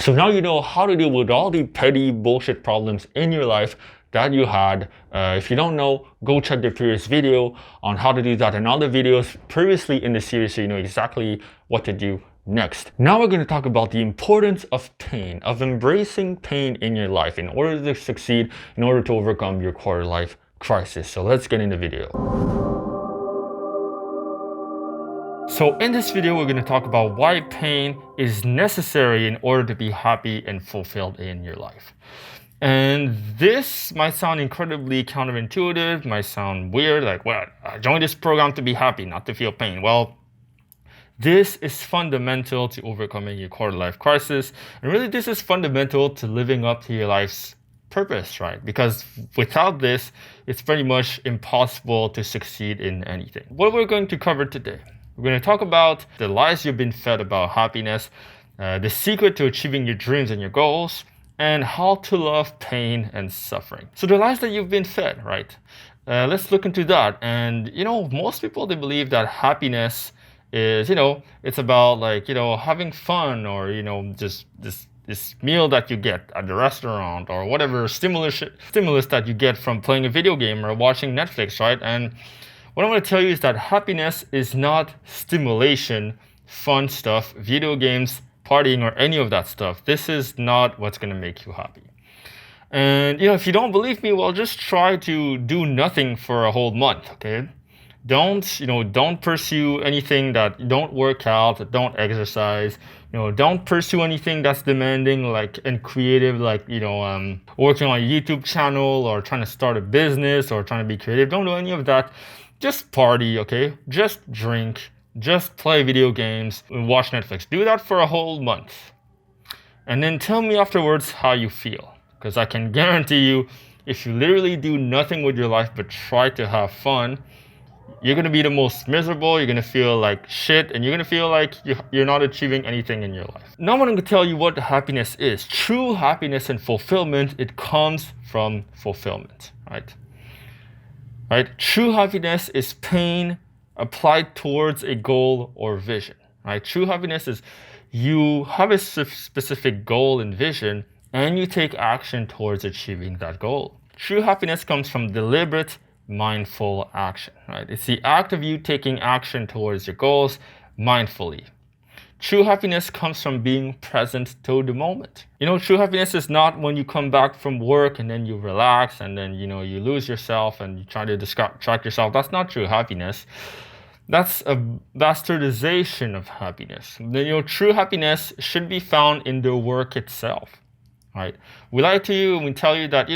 So now you know how to deal with all the petty bullshit problems in your life that you had. If you don't know, go check the previous video on how to do that and other videos previously in the series so you know exactly what to do next. Now we're going to talk about the importance of pain, of embracing pain in your life in order to succeed, in order to overcome your quarter life crisis. So let's get in the video. So in this video, we're going to talk about why pain is necessary in order to be happy and fulfilled in your life. And this might sound incredibly counterintuitive, might sound weird, like, well, I joined this program to be happy, not to feel pain. Well, this is fundamental to overcoming your quarter life crisis. And really, this is fundamental to living up to your life's purpose, right? Because without this, it's pretty much impossible to succeed in anything. What we're going to cover today, we're going to talk about the lies you've been fed about happiness, the secret to achieving your dreams and your goals, and how to love pain and suffering. So the lies that you've been fed, right? Let's look into that. And, most people, they believe that happiness is, it's about like, having fun or, just this meal that you get at the restaurant or whatever stimulus that you get from playing a video game or watching Netflix, right? And what I'm going to tell you is that happiness is not stimulation, fun stuff, video games, partying, or any of that stuff. This is not what's going to make you happy. And, if you don't believe me, well, just try to do nothing for a whole month, okay? Don't pursue anything that, don't work out, don't exercise, don't pursue anything that's demanding and creative, working on a YouTube channel or trying to start a business or trying to be creative. Don't do any of that. Just party, okay? Just drink. Just play video games and watch Netflix. Do that for a whole month. And then tell me afterwards how you feel. Because I can guarantee you, if you literally do nothing with your life but try to have fun, you're going to be the most miserable, you're going to feel like shit, and you're going to feel like you're not achieving anything in your life. Now I'm going to tell you what happiness is. True happiness and fulfillment, it comes from fulfillment, right? Right? True happiness is pain applied towards a goal or vision, right? True happiness is you have a specific goal and vision and you take action towards achieving that goal. True happiness comes from deliberate, mindful action, right? It's the act of you taking action towards your goals mindfully. True happiness comes from being present to the moment. True happiness is not when you come back from work and then you relax and then, you lose yourself and you try to distract yourself. That's not true happiness. That's a bastardization of happiness. True happiness should be found in the work itself, right? We lie to you and we tell you that,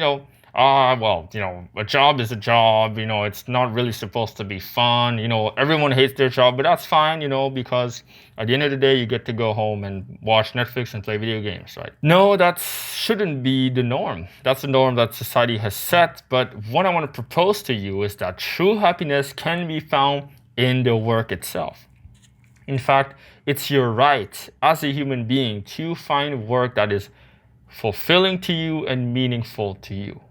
a job is a job, it's not really supposed to be fun, everyone hates their job, but that's fine, because at the end of the day, you get to go home and watch Netflix and play video games, right? No, that shouldn't be the norm. That's the norm that society has set, but what I want to propose to you is that true happiness can be found in the work itself. In fact, it's your right as a human being to find work that is fulfilling to you and meaningful to you.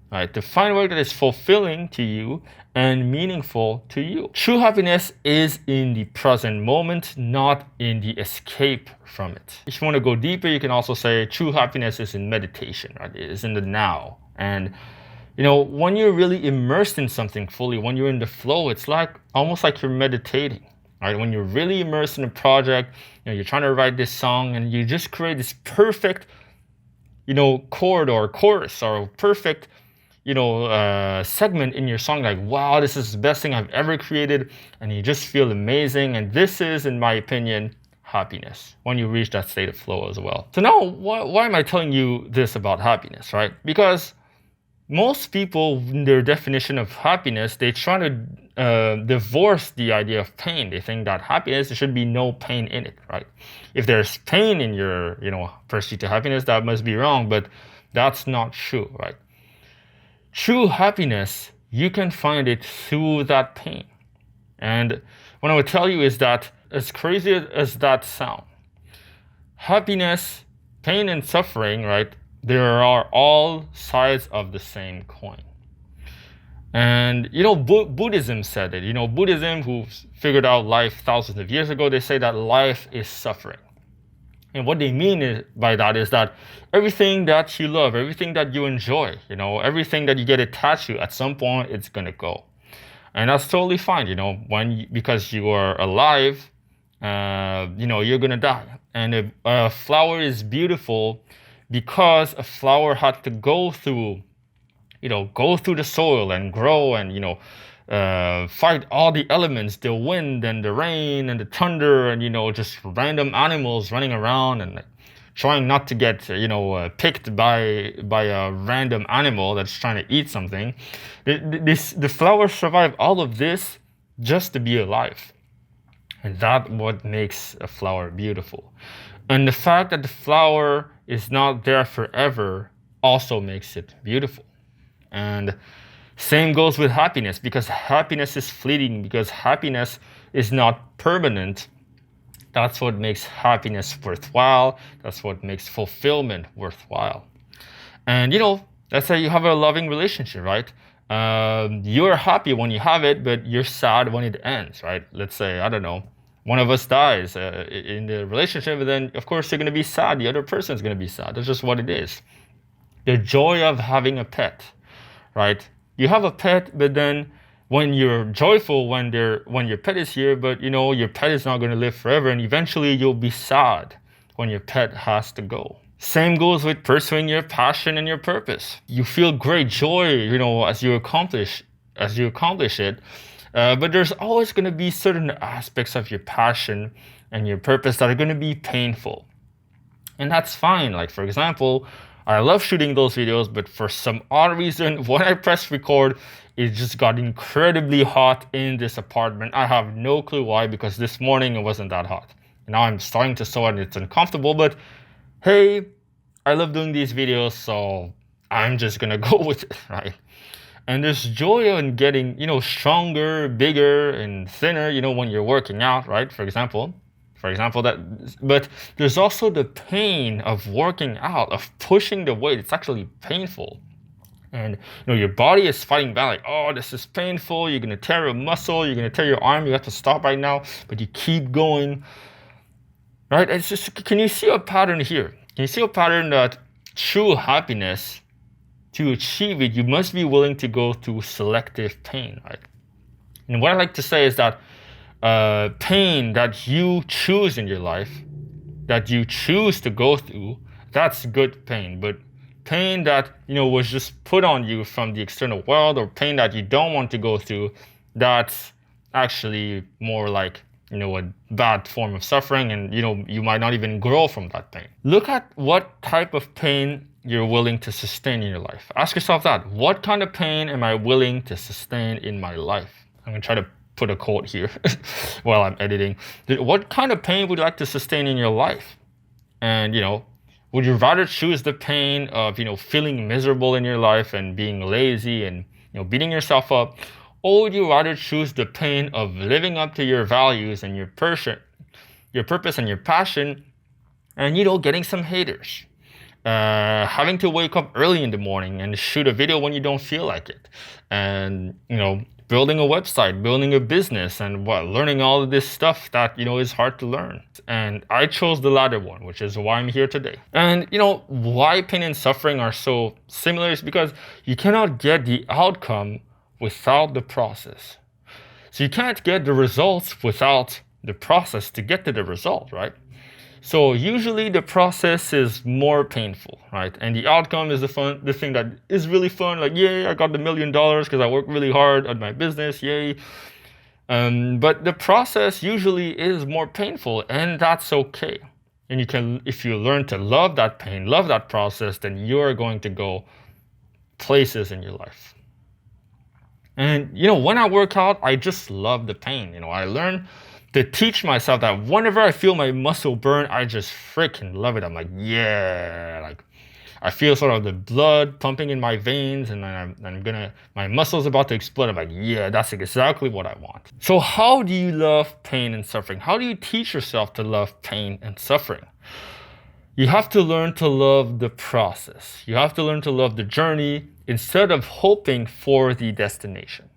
Right, to find work that is fulfilling to you and meaningful to you. True happiness is in the present moment, not in the escape from it. If you want to go deeper, you can also say true happiness is in meditation, right? It is in the now. And when you're really immersed in something fully, when you're in the flow, it's almost like you're meditating. Right? When you're really immersed in a project, you're trying to write this song and you just create this perfect, chord or chorus or perfect segment in your song, like, wow, this is the best thing I've ever created, and you just feel amazing. And this is, in my opinion, happiness, when you reach that state of flow as well. So now, why am I telling you this about happiness, right? Because most people, in their definition of happiness, they try to divorce the idea of pain. They think that happiness, there should be no pain in it, right? If there's pain in your, pursuit to happiness, that must be wrong, but that's not true, right? True happiness, you can find it through that pain. And what I would tell you is that, as crazy as that sounds, happiness, pain, and suffering, right, there are all sides of the same coin. And, Buddhism said it. Buddhism, who figured out life thousands of years ago, they say that life is suffering. And what they mean by that is that everything that you love, everything that you enjoy, everything that you get attached to, at some point it's gonna go. And that's totally fine, because you are alive, you're gonna die. And a flower is beautiful because a flower had to go through the soil and grow and, fight all the elements, the wind and the rain and the thunder and, just random animals running around and trying not to get, picked by a random animal that's trying to eat something. The flowers survive all of this just to be alive. And that's what makes a flower beautiful. And the fact that the flower is not there forever also makes it beautiful. And same goes with happiness, because happiness is fleeting, because happiness is not permanent. That's what makes happiness worthwhile. That's what makes fulfillment worthwhile. And, let's say you have a loving relationship, right? You're happy when you have it, but you're sad when it ends, right? Let's say, I don't know, one of us dies in the relationship, and then, of course, you're going to be sad. The other person is going to be sad. That's just what it is. The joy of having a pet, right? You have a pet, but then when you're joyful when your pet is here, but your pet is not going to live forever, and eventually you'll be sad when your pet has to go. Same goes with pursuing your passion and your purpose. You feel great joy, as you accomplish it. But there's always going to be certain aspects of your passion and your purpose that are going to be painful. And that's fine. Like, for example, I love shooting those videos, but for some odd reason, when I press record, it just got incredibly hot in this apartment. I have no clue why, because this morning it wasn't that hot. Now I'm starting to sweat and it's uncomfortable, but hey, I love doing these videos, so I'm just gonna go with it, right? And there's joy in getting, stronger, bigger, and thinner, when you're working out, right? For example, but there's also the pain of working out, of pushing the weight. It's actually painful. And, your body is fighting back, like, oh, this is painful. You're going to tear a muscle. You're going to tear your arm. You have to stop right now, but you keep going, right? It's just, can you see a pattern here? Can you see a pattern that true happiness, to achieve it, you must be willing to go through selective pain, right? And what I like to say is that pain that you choose in your life, that you choose to go through, that's good pain. But pain that, was just put on you from the external world, or pain that you don't want to go through, that's actually more like, a bad form of suffering, and, you might not even grow from that pain. Look at what type of pain you're willing to sustain in your life. Ask yourself that. What kind of pain am I willing to sustain in my life? I'm going to try to put a quote here while I'm editing. What kind of pain would you like to sustain in your life? And, would you rather choose the pain of, feeling miserable in your life and being lazy and, beating yourself up? Or would you rather choose the pain of living up to your values and your purpose and your passion and, getting some haters? Having to wake up early in the morning and shoot a video when you don't feel like it. And, building a website, building a business, and learning all of this stuff that, is hard to learn. And I chose the latter one, which is why I'm here today. And, why pain and suffering are so similar is because you cannot get the outcome without the process. So you can't get the results without the process to get to the result, right? So usually the process is more painful, right? And the outcome is the thing that is really fun. Like, yay, I got the $1 million because I worked really hard at my business, yay. But the process usually is more painful, and that's okay. And if you learn to love that pain, love that process, then you're going to go places in your life. And, when I work out, I just love the pain. I learn to teach myself that whenever I feel my muscle burn, I just freaking love it. I'm like, yeah, like I feel sort of the blood pumping in my veins, and my muscle's about to explode. I'm like, yeah, that's exactly what I want. So how do you love pain and suffering? How do you teach yourself to love pain and suffering? You have to learn to love the process. You have to learn to love the journey instead of hoping for the destination.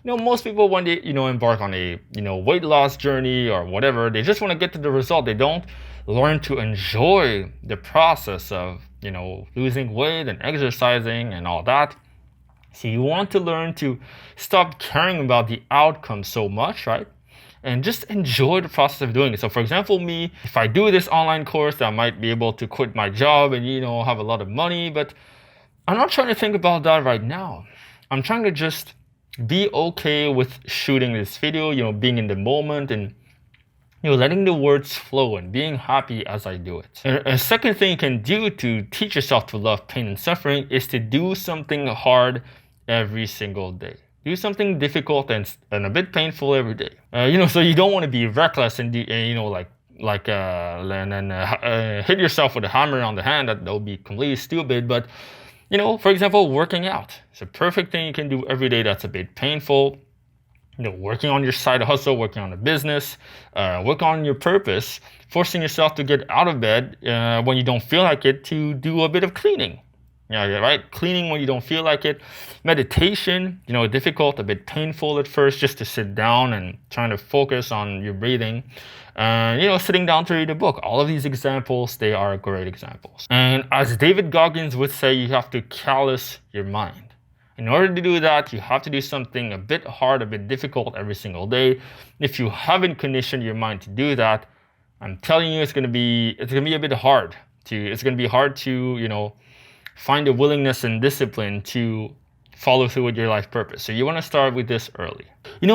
Most people, when they, embark on a, weight loss journey or whatever, they just want to get to the result. They don't learn to enjoy the process of, losing weight and exercising and all that. So you want to learn to stop caring about the outcome so much, right? And just enjoy the process of doing it. So for example, me, if I do this online course, I might be able to quit my job and, have a lot of money, but I'm not trying to think about that right now. I'm trying to just be okay with shooting this video, being in the moment and, letting the words flow and being happy as I do it. A second thing you can do to teach yourself to love pain and suffering is to do something hard every single day. Do something difficult and a bit painful every day. So you don't want to be reckless and hit yourself with a hammer on the hand. That would be completely stupid. But for example, working out. It's a perfect thing you can do every day that's a bit painful. Working on your side hustle, working on a business, work on your purpose, forcing yourself to get out of bed when you don't feel like it to do a bit of cleaning. Right? Cleaning when you don't feel like it. Meditation, difficult, a bit painful at first, just to sit down and trying to focus on your breathing. Sitting down to read a book. All of these examples, they are great examples. And as David Goggins would say, you have to callous your mind. In order to do that, you have to do something a bit hard, a bit difficult every single day. If you haven't conditioned your mind to do that, I'm telling you, it's gonna be a bit hard to find the willingness and discipline to follow through with your life purpose. So you want to start with this early.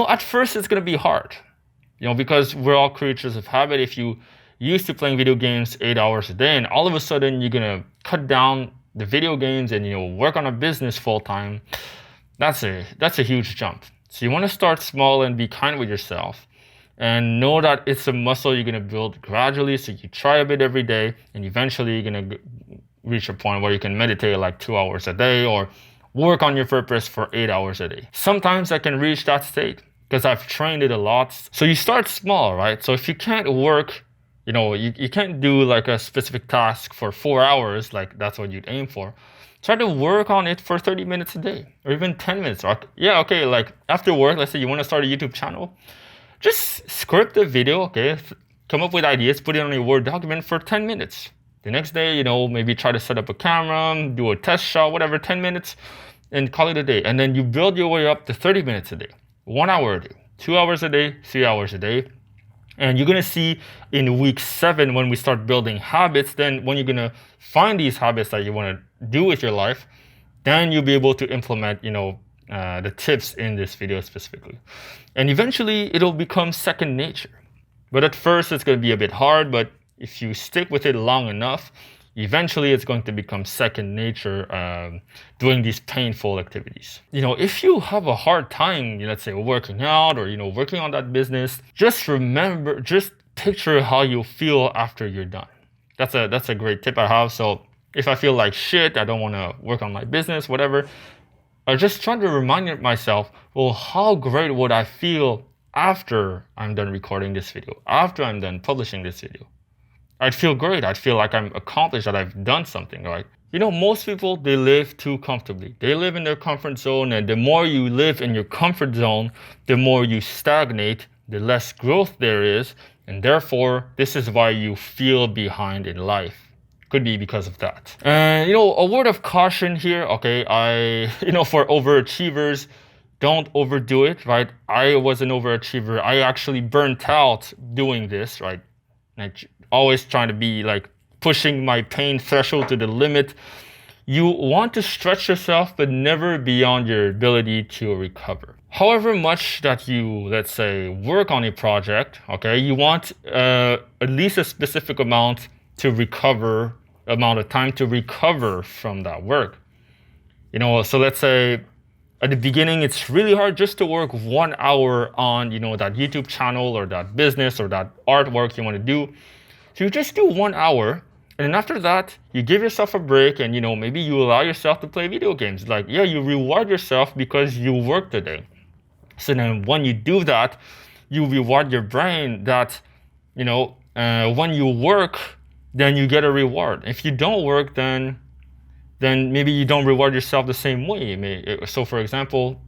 At first it's going to be hard, because we're all creatures of habit. If you used to playing video games 8 hours a day and all of a sudden you're going to cut down the video games and work on a business full time, that's a huge jump. So you want to start small and be kind with yourself and know that it's a muscle you're going to build gradually. So you try a bit every day and eventually you're going to reach a point where you can meditate like 2 hours a day or work on your purpose for 8 hours a day. Sometimes I can reach that state because I've trained it a lot. So you start small, right? So if you can't work, you can't do like a specific task for 4 hours, like that's what you'd aim for. Try to work on it for 30 minutes a day or even 10 minutes. Okay, like after work, let's say you want to start a YouTube channel, just script the video, okay? Come up with ideas, put it on a Word document for 10 minutes. The next day, maybe try to set up a camera, do a test shot, whatever, 10 minutes, and call it a day. And then you build your way up to 30 minutes a day, 1 hour a day, 2 hours a day, 3 hours a day. And you're going to see in week 7, when we start building habits, then when you're going to find these habits that you want to do with your life, then you'll be able to implement, the tips in this video specifically. And eventually, it'll become second nature. But at first, it's going to be a bit hard, but if you stick with it long enough, eventually it's going to become second nature doing these painful activities. If you have a hard time, let's say working out or, working on that business, just picture how you feel after you're done. That's a great tip I have. So if I feel like shit, I don't want to work on my business, whatever, I just try to remind myself, well, how great would I feel after I'm done recording this video, after I'm done publishing this video? I'd feel great. I'd feel like I'm accomplished, that I've done something, right? Most people, they live too comfortably. They live in their comfort zone, and the more you live in your comfort zone, the more you stagnate, the less growth there is, and therefore, this is why you feel behind in life. Could be because of that. And, a word of caution here, okay, for overachievers, don't overdo it, right? I was an overachiever. I actually burnt out doing this, right? Always trying to be like pushing my pain threshold to the limit. You want to stretch yourself, but never beyond your ability to recover. However much that you, let's say, work on a project, okay, you want at least a specific amount of time to recover from that work. So let's say at the beginning, it's really hard just to work 1 hour on, that YouTube channel or that business or that artwork you want to do. So you just do 1 hour, and then after that, you give yourself a break and, maybe you allow yourself to play video games. Like, you reward yourself because you worked today. So then when you do that, you reward your brain that, when you work, then you get a reward. If you don't work, then maybe you don't reward yourself the same way. So for example,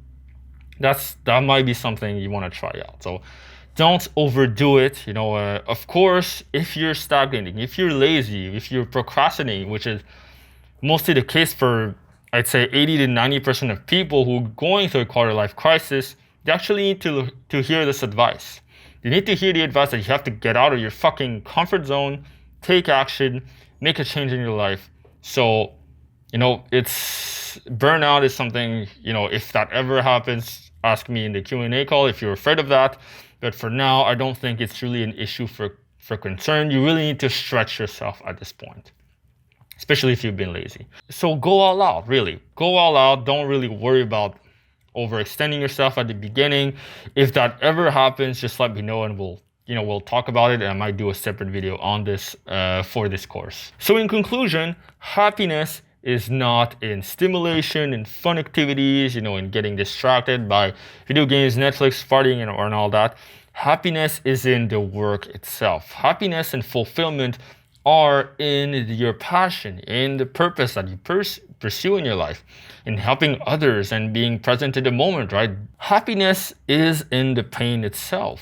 that might be something you want to try out. So don't overdo it. Of course, if you're stagnating, if you're lazy, if you're procrastinating, which is mostly the case for, I'd say, 80 to 90% of people who are going through a quarter life crisis, they actually need to hear this advice. You need to hear the advice that you have to get out of your fucking comfort zone, take action, make a change in your life. So, it's burnout is something, if that ever happens, ask me in the Q&A call if you're afraid of that. But for now, I don't think it's really an issue for concern. You really need to stretch yourself at this point, especially if you've been lazy. So go all out, really. Go all out. Don't really worry about overextending yourself at the beginning. If that ever happens, just let me know and we'll talk about it, and I might do a separate video on this for this course. So in conclusion, happiness is not in stimulation and fun activities, in getting distracted by video games, Netflix, partying, and all that. Happiness is in the work itself. Happiness and fulfillment are in your passion, in the purpose that you pursue in your life, in helping others and being present in the moment, right? Happiness is in the pain itself.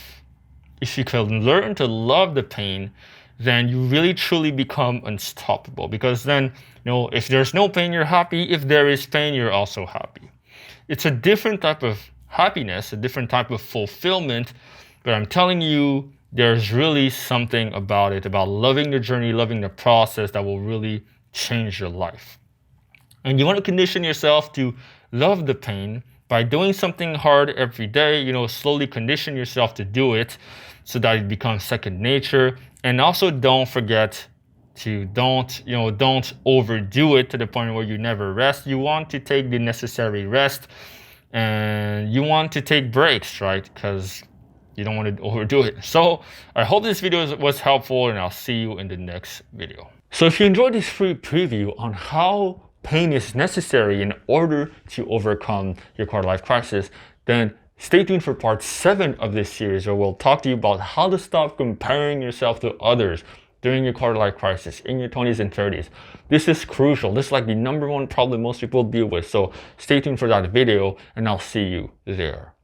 If you can learn to love the pain, then you really truly become unstoppable. Because then, if there's no pain, you're happy. If there is pain, you're also happy. It's a different type of happiness, a different type of fulfillment. But I'm telling you, there's really something about it, about loving the journey, loving the process, that will really change your life. And you want to condition yourself to love the pain by doing something hard every day. Slowly condition yourself to do it so that it becomes second nature. And also don't forget to don't overdo it to the point where you never rest. You want to take the necessary rest, and you want to take breaks, right? Because you don't want to overdo it. So I hope this video was helpful, and I'll see you in the next video. So if you enjoyed this free preview on how pain is necessary in order to overcome your quarter life crisis, then stay tuned for part 7 of this series, where we'll talk to you about how to stop comparing yourself to others during your quarter life crisis in your 20s and 30s. This is crucial. This is like the #1 problem most people deal with. So stay tuned for that video, and I'll see you there.